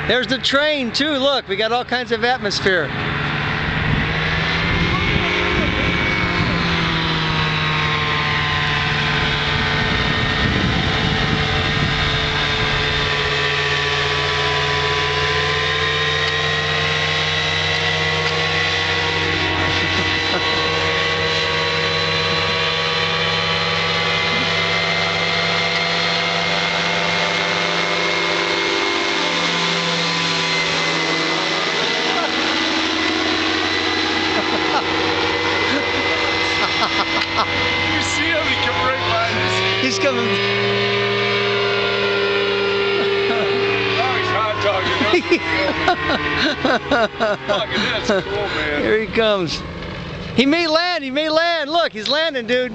There's the train too, look, we got all kinds of atmosphere. You see him, he come right by this. He's coming. Oh, he's hot dogging. Fuck, that's cool, man. Here he comes. He may land, he may land. Look, he's landing, dude.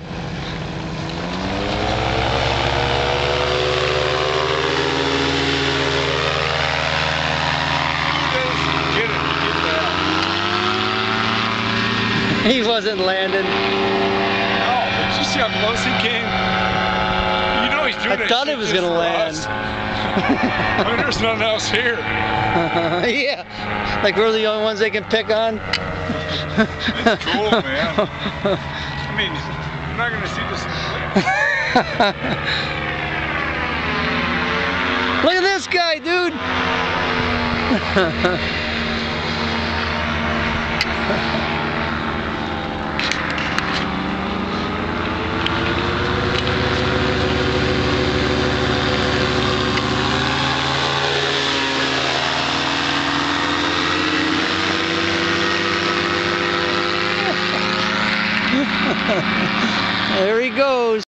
Get that. He wasn't landing. No, but you see how close he came? You know he's doing I thought it was gonna land. I mean, there's nothing else here. Yeah, like we're the only ones they can pick on. It's cool, man. I mean, you're not gonna see this in the Look at this guy, dude. There he goes.